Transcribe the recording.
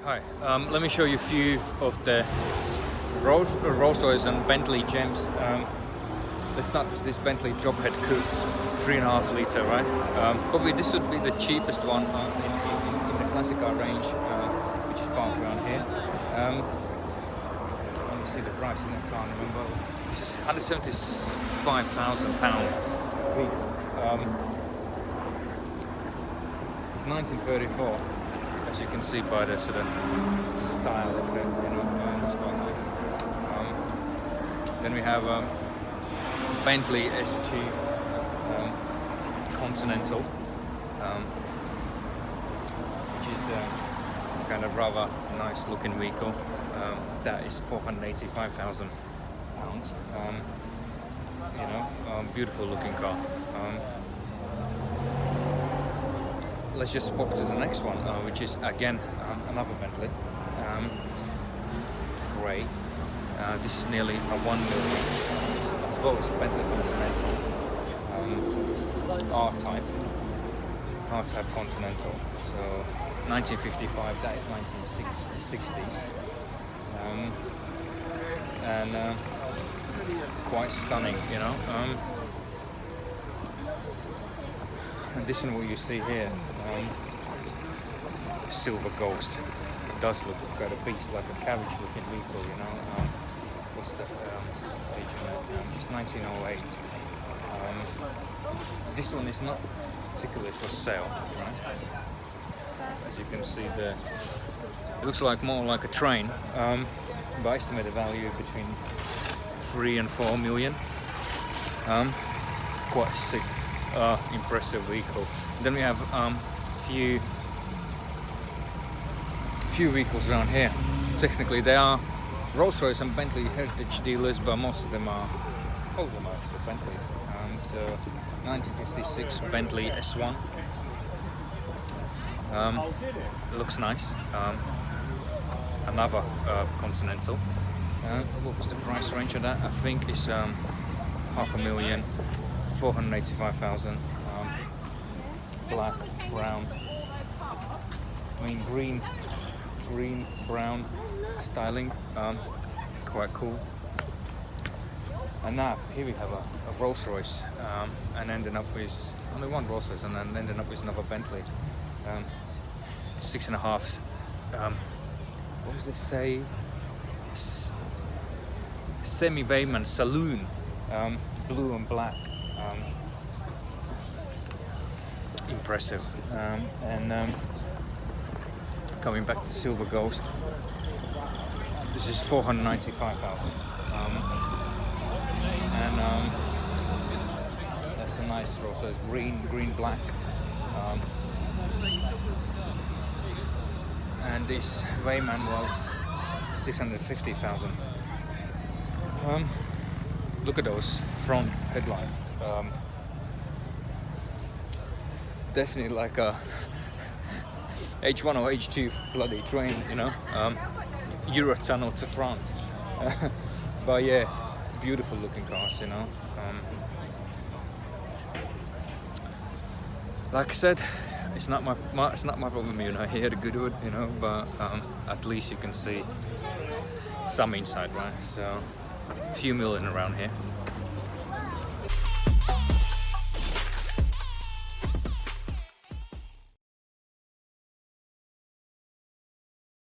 Hi, let me show you a few of the Rolls-Royce and Bentley gems. Let's start with this Bentley drophead coupe, 3.5 litre, right? Probably this would be the cheapest one in the classic car range, which is parked around here. Let me see the price in the car, remember. This is £175,000 vehicle. It's 1934. As you can see by the sort of style of it, you know, it's quite nice. Then we have Bentley SG Continental, which is kind of rather nice looking vehicle. That is £485,000. You know, beautiful looking car. Let's just walk to the next one, which is again another Bentley, grey. This is nearly a 1 million. As well as Bentley Continental, R-type Continental. So 1955. That is 1960s, and quite stunning, you know. In addition to what you see here, silver ghost. It does look quite a beast, like a carriage looking vehicle, you know. What's the age of it? It's 1908. This one is not particularly for sale, right? As you can see there, it looks like more like a train, but I estimate the value between 3 and 4 million. Quite sick. Impressive vehicle. Then we have few vehicles around here. Technically they are Rolls-Royce and Bentley heritage dealers, but most of them are actually Bentleys. So 1956 Bentley S1. Looks nice. Another Continental. What was the price range of that? I think it's $500,000. 485,000. Black, brown, I mean green, brown styling. Quite cool. And now here we have a Rolls-Royce, and ending up with only one Rolls-Royce, and then ending up with another Bentley. 6.5. What does this say? Semi-Wayman Saloon, blue and black. Impressive. And coming back to Silver Ghost, this is 495,000. And that's a nice roll. So it's green, black. And this Wayman was 650,000. Look at those front headlights. Definitely like a H1 or H2 bloody train, you know. Eurotunnel to France. But yeah, beautiful looking cars, you know. Like I said, it's not my problem, you know, here at Goodwood, you know. But at least you can see some inside, right? So a few million around here.